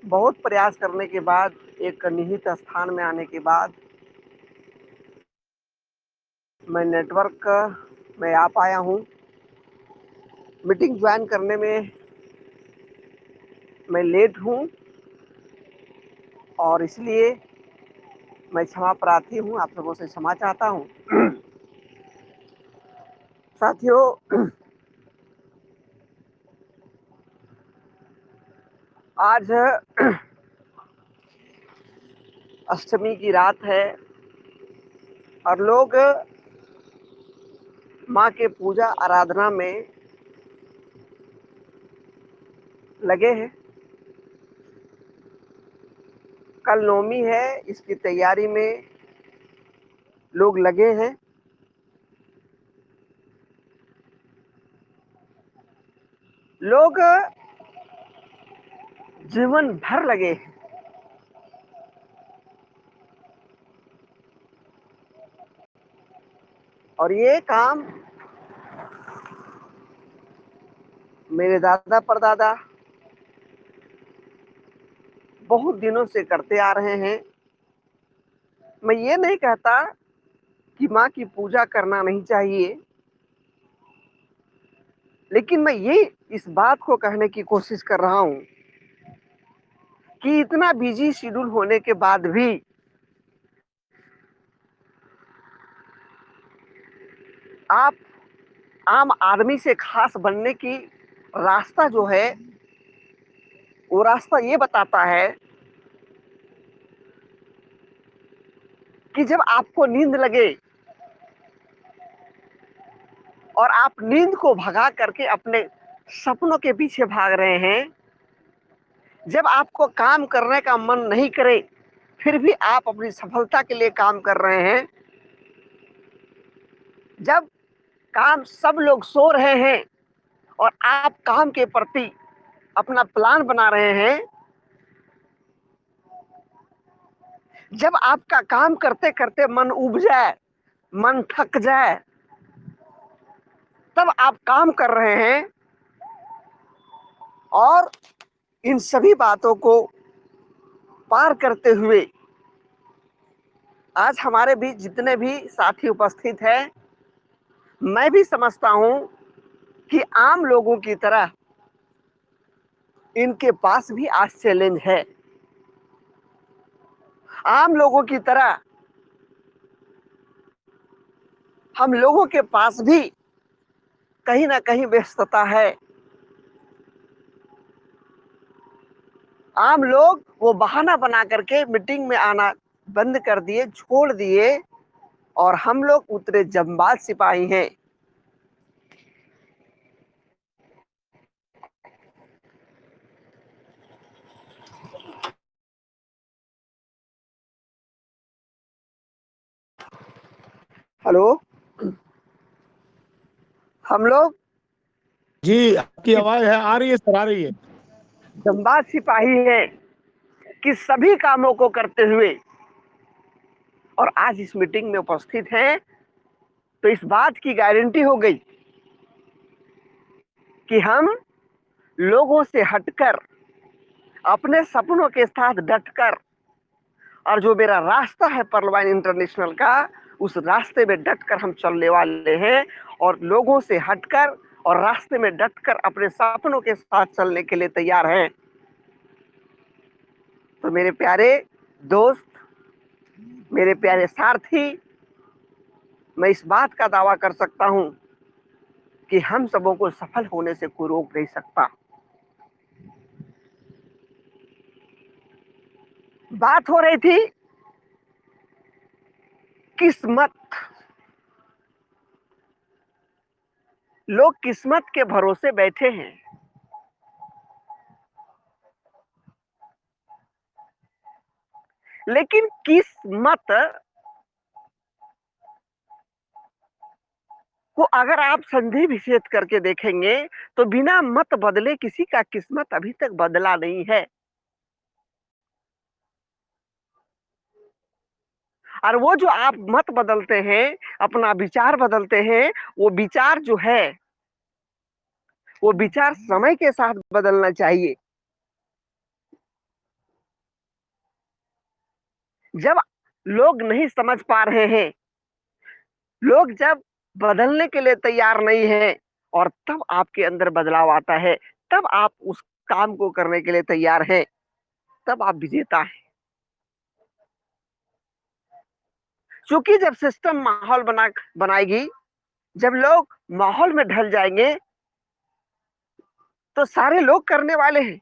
बहुत प्रयास करने के बाद, एक निहित स्थान में आने के बाद मैं नेटवर्क में आ पाया हूँ। मीटिंग ज्वाइन करने में मैं लेट हूँ और इसलिए मैं क्षमा प्रार्थी हूँ, आप सबों से क्षमा चाहता हूँ। साथियों, आज अष्टमी की रात है और लोग माँ के पूजा आराधना में लगे हैं। कल नवमी है, इसकी तैयारी में लोग लगे हैं। लोग जीवन भर लगे हैं। और ये काम मेरे दादा परदादा बहुत दिनों से करते आ रहे हैं। मैं ये नहीं कहता कि माँ की पूजा करना नहीं चाहिए, लेकिन मैं ये इस बात को कहने की कोशिश कर रहा हूँ कि इतना बिजी शेड्यूल होने के बाद भी आप आम आदमी से खास बनने की रास्ता जो है, वो रास्ता ये बताता है कि जब आपको नींद लगे और आप नींद को भगा करके अपने सपनों के पीछे भाग रहे हैं, जब आपको काम करने का मन नहीं करे फिर भी आप अपनी सफलता के लिए काम कर रहे हैं, जब काम सब लोग सो रहे हैं और आप काम के प्रति अपना प्लान बना रहे हैं, जब आपका काम करते करते मन उब जाए, मन थक जाए, तब आप काम कर रहे हैं। और इन सभी बातों को पार करते हुए आज हमारे बीच जितने भी साथी उपस्थित हैं, मैं भी समझता हूं कि आम लोगों की तरह इनके पास भी आज चैलेंज है। आम लोगों की तरह हम लोगों के पास भी कहीं ना कहीं व्यस्तता है। आम लोग वो बहाना बना करके मीटिंग में आना बंद कर दिए, छोड़ दिए, और हम लोग उतरे जंबाज सिपाही हैं। हेलो, हम लोग जी, आपकी आवाज है, आ रही है सर, आ रही है। जंबाज सिपाही हैं कि सभी कामों को करते हुए, और आज इस मीटिंग में उपस्थित हैं तो इस बात की गारंटी हो गई कि हम लोगों से हटकर अपने सपनों के साथ डटकर, और जो मेरा रास्ता है पर्लवाइन इंटरनेशनल का, उस रास्ते में डटकर हम चलने वाले हैं और लोगों से हटकर और रास्ते में डटकर अपने सपनों के साथ चलने के लिए तैयार हैं। तो मेरे प्यारे दोस्त, मेरे प्यारे सारथी, मैं इस बात का दावा कर सकता हूं कि हम सबों को सफल होने से कोई रोक नहीं सकता। बात हो रही थी किस्मत। लोग किस्मत के भरोसे बैठे हैं, लेकिन किस्मत को अगर आप संधि विच्छेद करके देखेंगे तो बिना मत बदले किसी का किस्मत अभी तक बदला नहीं है। और वो जो आप मत बदलते हैं, अपना विचार बदलते हैं, वो विचार जो है, वो विचार समय के साथ बदलना चाहिए। जब लोग नहीं समझ पा रहे हैं, लोग जब बदलने के लिए तैयार नहीं हैं और तब आपके अंदर बदलाव आता है, तब आप उस काम को करने के लिए तैयार हैं, तब आप विजेता हैं। क्योंकि जब सिस्टम माहौल बनाएगी, जब लोग माहौल में ढल जाएँगे, तो सारे लोग करने वाले हैं।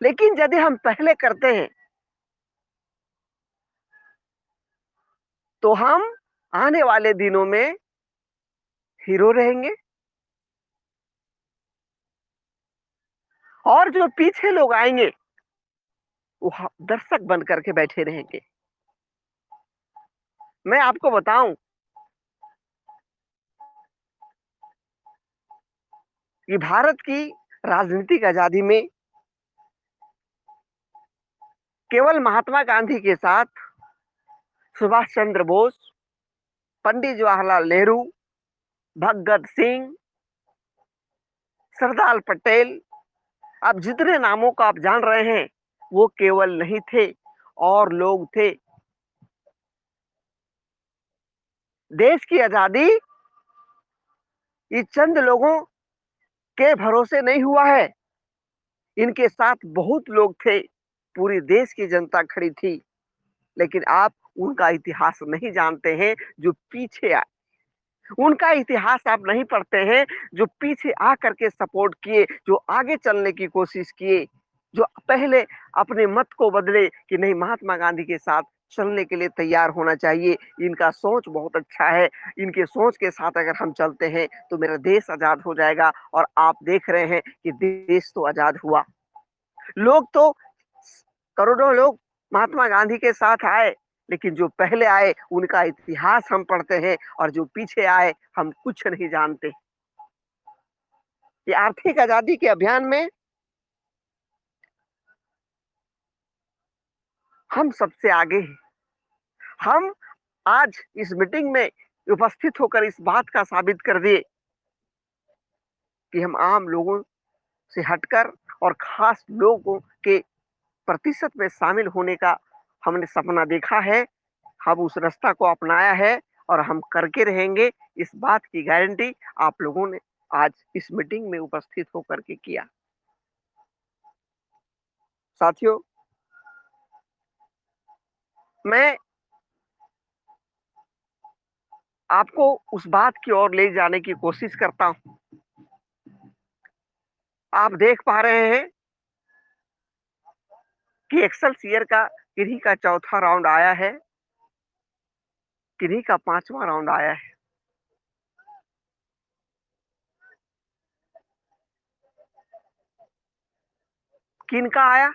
लेकिन यदि हम पहले करते हैं, तो हम आने वाले दिनों में हीरो रहेंगे और जो पीछे लोग आएँगे, वो दर्शक बन करके बैठे रहेंगे। मैं आपको बताऊँ कि भारत की राजनीतिक आज़ादी में केवल महात्मा गांधी के साथ सुभाष चंद्र बोस, पंडित जवाहरलाल नेहरू, भगत सिंह, सरदार पटेल, अब जितने नामों को आप जान रहे हैं, वो केवल नहीं थे, और लोग थे। देश की आज़ादी ये चंद लोगों के भरोसे नहीं हुआ है, इनके साथ बहुत लोग थे, पूरी देश की जनता खड़ी थी, लेकिन आप उनका इतिहास नहीं जानते हैं जो पीछे आए। उनका इतिहास आप नहीं पढ़ते हैं जो पीछे आकर के सपोर्ट किए, जो आगे चलने की कोशिश किए, जो पहले अपने मत को बदले कि नहीं, महात्मा गांधी के साथ चलने के लिए तैयार होना चाहिए। इनका सोच बहुत अच्छा है, इनके सोच के साथ अगर हम चलते हैं तो मेरा देश आजाद हो जाएगा। और आप देख रहे हैं कि देश तो आजाद हुआ। लोग तो करोड़ों लोग महात्मा गांधी के साथ आए, लेकिन जो पहले आए उनका इतिहास हम पढ़ते हैं, और जो पीछे आए हम कुछ नहीं जानते। ये आर्थिक आजादी के अभियान में हम सबसे आगे हैं। हम आज इस मीटिंग में उपस्थित होकर इस बात का साबित कर दिए कि हम आम लोगों से हटकर और खास लोगों के प्रतिशत में शामिल होने का हमने सपना देखा है। हम उस रास्ता को अपनाया है और हम करके रहेंगे। इस बात की गारंटी आप लोगों ने आज इस मीटिंग में उपस्थित होकर के किया। साथियों, मैं आपको उस बात की ओर ले जाने की कोशिश करता हूँ। आप देख पा रहे हैं कि एक्सेलसियर का किन्हीं का चौथा राउंड आया है, किन्हीं का पांचवा राउंड आया है। किनका आया?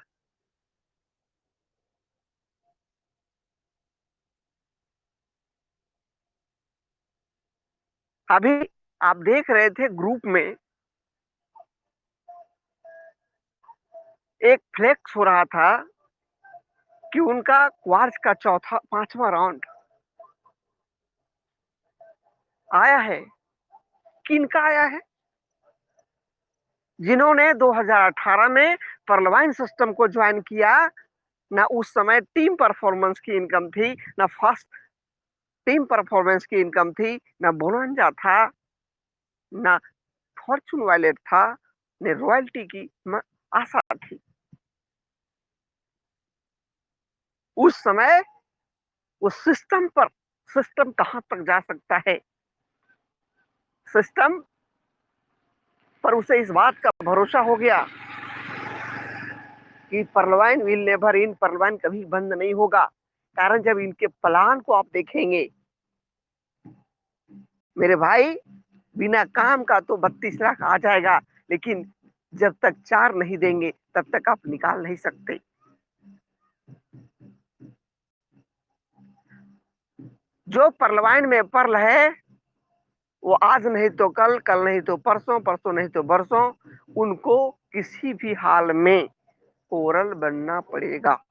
अभी आप देख रहे थे ग्रुप में एक फ्लेक्स हो रहा था कि उनका क्वार्ट्ज का चौथा पांचवा राउंड आया है। किनका आया है? जिन्होंने 2018 में पर्लवाइन सिस्टम को ज्वाइन किया, ना उस समय टीम परफॉर्मेंस की इनकम थी, ना फर्स्ट टीम परफॉर्मेंस की इनकम थी, ना बोनंजा था, ना फॉर्चून वॉलेट था, ने रॉयल्टी की आशा थी। उस समय उस सिस्टम कहां तक जा सकता है, सिस्टम पर उसे इस बात का भरोसा हो गया कि परलवाइन विल नेवर इन, परलवाइन कभी बंद नहीं होगा। कारण जब इनके प्लान को आप देखेंगे मेरे भाई, बिना काम का तो 32 लाख आ जाएगा, लेकिन जब तक 4 नहीं देंगे तब तक आप निकाल नहीं सकते। जो परलवाइन में पर्ल है, वो आज नहीं तो कल, कल नहीं तो परसों, परसों नहीं तो बरसों, उनको किसी भी हाल में कोरल बनना पड़ेगा।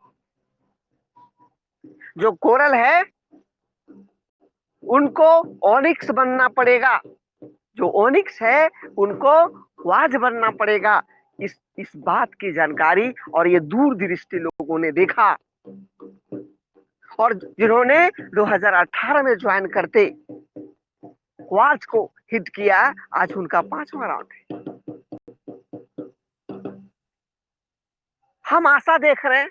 जो कोरल है उनको ओनिक्स बनना पड़ेगा, जो ओनिक्स है उनको वाज बनना पड़ेगा। इस बात की जानकारी और ये दूरदृष्टि लोगों ने देखा, और जिन्होंने 2018 में ज्वाइन करते क्वार्ट्ज को हिट किया, आज उनका 5वां राउंड है। हम आशा देख रहे हैं,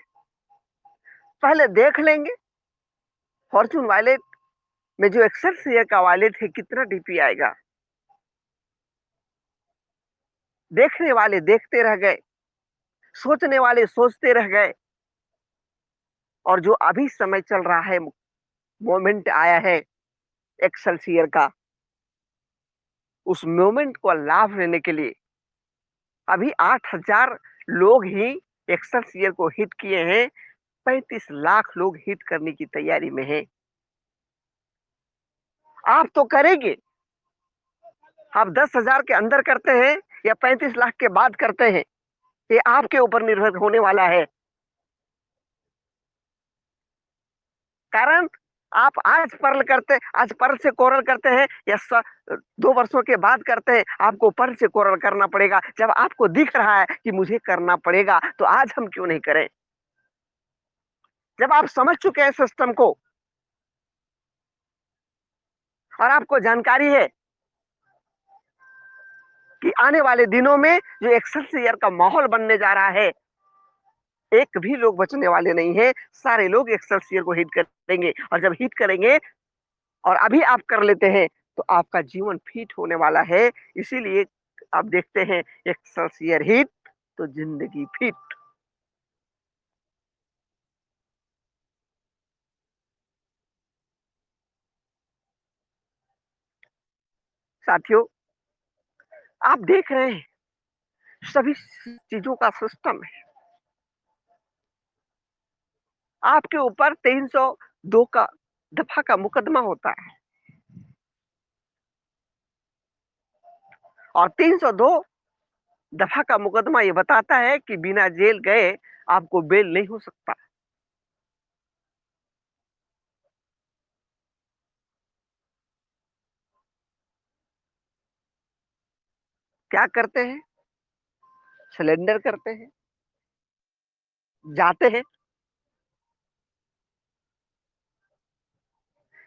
पहले देख लेंगे फॉर्चून वॉलेट में जो एक्सेलसियर का वॉलेट है कितना डीपी आएगा। देखने वाले देखते रह गए, सोचने वाले सोचते रह गए, और जो अभी समय चल रहा है, मोमेंट आया है एक्सेलसियर का, उस मोमेंट को लाभ लेने के लिए अभी 8,000 लोग ही एक्सेलसियर को हिट किए हैं, 35 लाख लोग हिट करने की तैयारी में हैं। आप तो करेंगे, आप 10,000 के अंदर करते हैं या 35 लाख के बाद करते हैं, ये आपके ऊपर निर्भर होने वाला है। कारण आप आज पर्ल से कोरल करते हैं या 2 वर्षों के बाद करते हैं, आपको पर्ल से कोरल करना पड़ेगा। जब आपको दिख रहा है कि मुझे करना पड़ेगा, तो आज हम क्यों नहीं करें? जब आप समझ चुके हैं सिस्टम को और आपको जानकारी है कि आने वाले दिनों में जो एक्सेलसियर का माहौल बनने जा रहा है, एक भी लोग बचने वाले नहीं है, सारे लोग एक्सेलसियर को हिट करेंगे, और जब हिट करेंगे और अभी आप कर लेते हैं, तो आपका जीवन फिट होने वाला है। इसीलिए आप देखते हैं, एक्सेलसियर हिट तो जिंदगी फिट। साथियों, आप देख रहे हैं सभी चीजों का सिस्टम है। आपके ऊपर 302 का दफा का मुकदमा होता है, और 302 दफा का मुकदमा ये बताता है कि बिना जेल गए आपको बेल नहीं हो सकता। क्या करते हैं? सिलेंडर करते हैं, जाते हैं।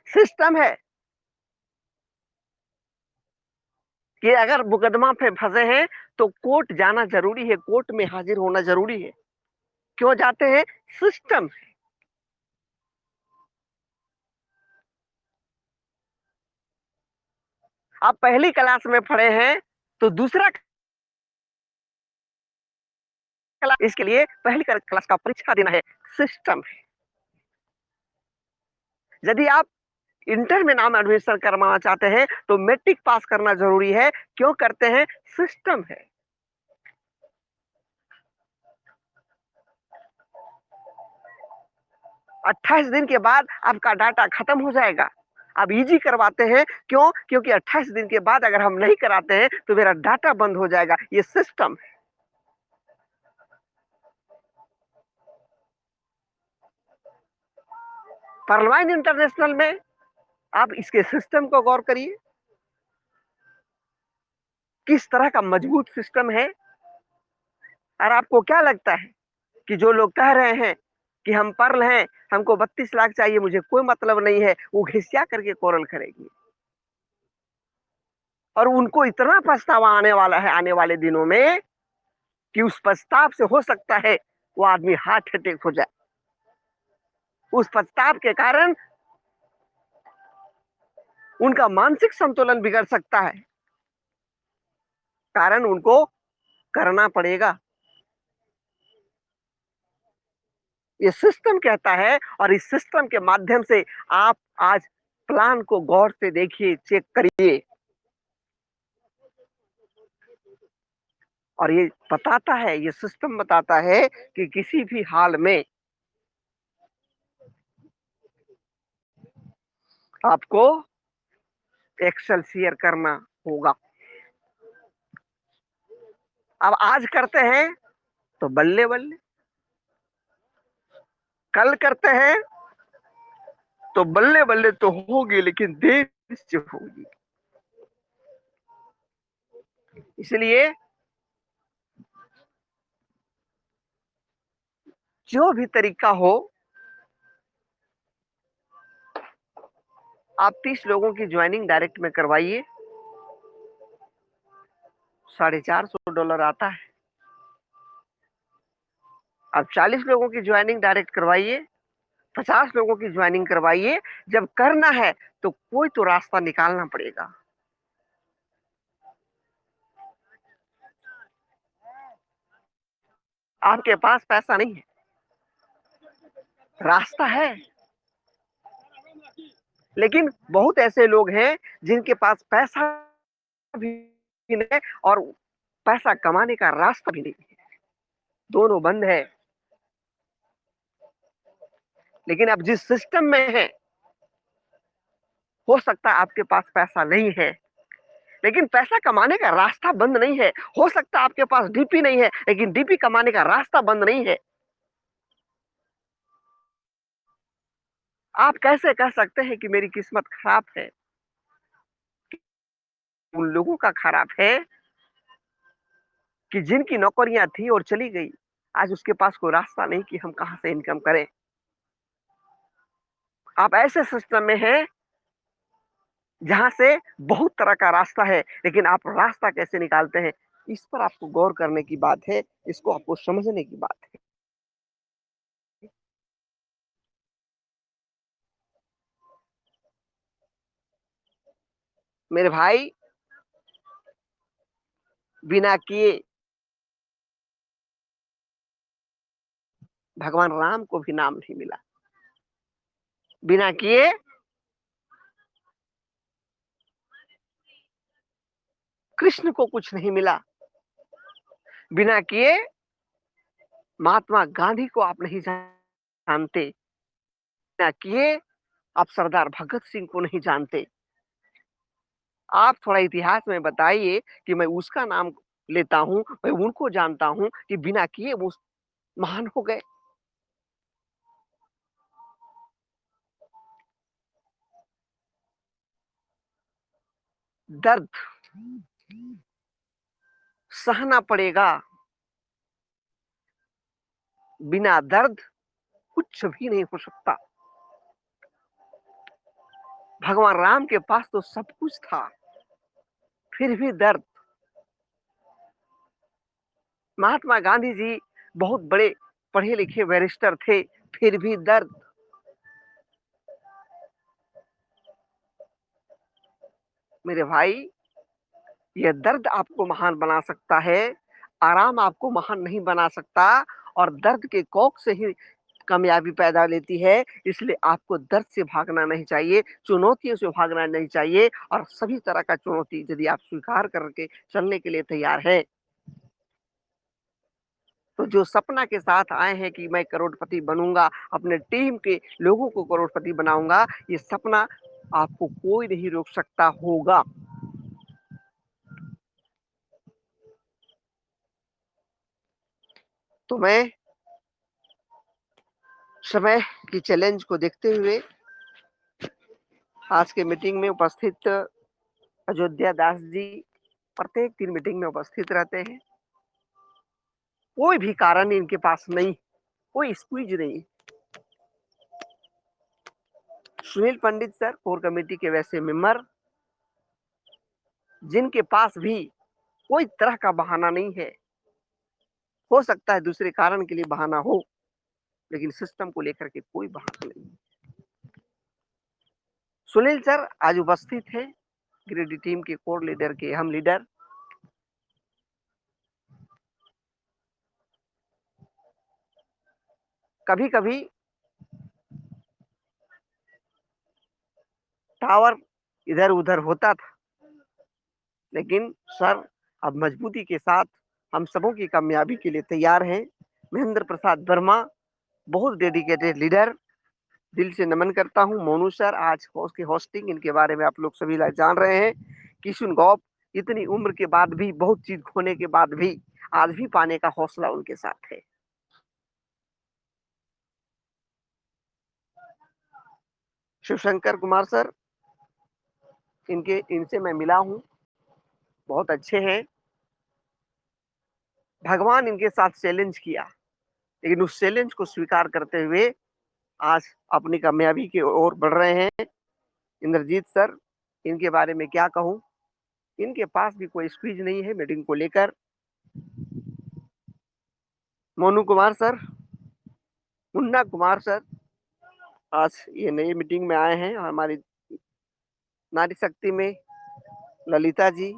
सिस्टम है कि अगर मुकदमा पे फंसे हैं, तो कोर्ट जाना जरूरी है, कोर्ट में हाजिर होना जरूरी है। क्यों जाते हैं? सिस्टम। आप पहली क्लास में पढ़े हैं, तो दूसरा क्लास, इसके लिए पहली क्लास का परीक्षा देना है, सिस्टम है। यदि आप इंटर में नाम एडमिशन करवाना चाहते हैं, तो मैट्रिक पास करना जरूरी है। क्यों करते हैं? सिस्टम है। 28 दिन के बाद आपका डाटा खत्म हो जाएगा। आप इजी करवाते हैं, क्यों? क्योंकि 28 दिन के बाद अगर हम नहीं कराते हैं, तो मेरा डाटा बंद हो जाएगा। ये सिस्टम है। पर्लवाइन इंटरनेशनल में आप इसके सिस्टम को गौर करिए, किस तरह का मजबूत सिस्टम है। और आपको क्या लगता है कि जो लोग कह रहे हैं कि हम पर्ल हैं, हमको 32 लाख चाहिए, मुझे कोई मतलब नहीं है, वो घिसिया करके कोरल करेगी, और उनको इतना पछतावा आने वाला है आने वाले दिनों में, कि उस पछताव से हो सकता है वो आदमी हार्ट अटैक हो जाए। उस पछताव के कारण उनका मानसिक संतुलन बिगड़ सकता है, कारण उनको करना पड़ेगा। ये सिस्टम कहता है, और इस सिस्टम के माध्यम से आप आज प्लान को गौर से देखिए, चेक करिए, और ये बताता है, ये सिस्टम बताता है कि किसी भी हाल में आपको एक्सेलसियर करना होगा। अब आज करते हैं तो बल्ले बल्ले, कल करते हैं तो बल्ले बल्ले तो होगी, लेकिन देर से होगी। इसलिए जो भी तरीका हो, आप 30 लोगों की ज्वाइनिंग डायरेक्ट में करवाइए, $450 आता है। आप 40 लोगों की ज्वाइनिंग डायरेक्ट करवाइए, 50 लोगों की ज्वाइनिंग करवाइए। जब करना है तो कोई तो रास्ता निकालना पड़ेगा। आपके पास पैसा नहीं है, रास्ता है, लेकिन बहुत ऐसे लोग हैं जिनके पास पैसा भी नहीं है और पैसा कमाने का रास्ता भी नहीं है, दोनों बंद है। लेकिन आप जिस सिस्टम में हैं, हो सकता है आपके पास पैसा नहीं है, लेकिन पैसा कमाने का रास्ता बंद नहीं है। हो सकता है आपके पास डीपी नहीं है, लेकिन डीपी कमाने का रास्ता बंद नहीं है। आप कैसे कह सकते हैं कि मेरी किस्मत खराब है? उन लोगों का खराब है कि जिनकी नौकरियां थी और चली गई, आज उसके पास कोई रास्ता नहीं कि हम कहां से इनकम करें। आप ऐसे सिस्टम में हैं जहां से बहुत तरह का रास्ता है, लेकिन आप रास्ता कैसे निकालते हैं, इस पर आपको गौर करने की बात है, इसको आपको समझने की बात है। मेरे भाई, बिना किए भगवान राम को भी नाम नहीं मिला। बिना किए कृष्ण को कुछ नहीं मिला। बिना किए महात्मा गांधी को आप नहीं जानते। बिना किए आप सरदार भगत सिंह को नहीं जानते। आप थोड़ा इतिहास में बताइए कि मैं उसका नाम लेता हूं, मैं उनको जानता हूं कि बिना किए वो महान हो गए। दर्द सहना पड़ेगा, बिना दर्द कुछ भी नहीं हो सकता। भगवान राम के पास तो सब कुछ था, फिर भी दर्द। महात्मा गांधी जी बहुत बड़े पढ़े लिखे बैरिस्टर थे, फिर भी दर्द। मेरे भाई, यह दर्द आपको महान बना सकता है, आराम आपको महान नहीं बना सकता। और दर्द के कोख से ही कामयाबी पैदा लेती है, इसलिए आपको दर्द से भागना नहीं चाहिए, चुनौतियों से भागना नहीं चाहिए। और सभी तरह का चुनौती यदि आप स्वीकार करके चलने के लिए तैयार है, तो जो सपना के साथ आए हैं कि मैं करोड़पति बनूंगा, अपने टीम के लोगों को करोड़पति बनाऊंगा, ये सपना आपको कोई नहीं रोक सकता होगा। तो मैं समय की चैलेंज को देखते हुए आज के मीटिंग में उपस्थित अयोध्या दास जी प्रत्येक दिन मीटिंग में उपस्थित रहते हैं। कोई भी कारण इनके पास नहीं, कोई स्क्वीज नहीं। सुनील पंडित सर कोर कमेटी के वैसे मेंबर, जिनके पास भी कोई तरह का बहाना नहीं है। हो सकता है दूसरे कारण के लिए बहाना हो, लेकिन सिस्टम को लेकर के कोई बहाना नहीं। सुनील सर आज उपस्थित है, गिरिडीह टीम के कोर लीडर के अहम लीडर। कभी कभी टावर इधर उधर होता था, लेकिन सर अब मजबूती के साथ हम सबों की कामयाबी के लिए तैयार हैं। महेंद्र प्रसाद वर्मा बहुत डेडिकेटेड लीडर, दिल से नमन करता हूं। मोनू सर आज उसकी होस्टिंग, इनके बारे में आप लोग सभी लोग जान रहे हैं। किशुन गौप इतनी उम्र के बाद भी, बहुत चीज खोने के बाद भी आज भी पाने का हौसला उनके साथ है। शिवशंकर कुमार सर, इनसे मैं मिला हूं, बहुत अच्छे हैं। भगवान इनके साथ चैलेंज किया, लेकिन उस चैलेंज को स्वीकार करते हुए आज अपनी कामयाबी की ओर बढ़ रहे हैं। इंद्रजीत सर, इनके बारे में क्या कहूँ? इनके पास भी कोई स्क्वीज नहीं है मीटिंग को लेकर। मोनू कुमार सर, मुन्ना कुमार सर, आज ये नई मीटिंग में आए हैं और हमारी नारी शक्ति में ललिता जी,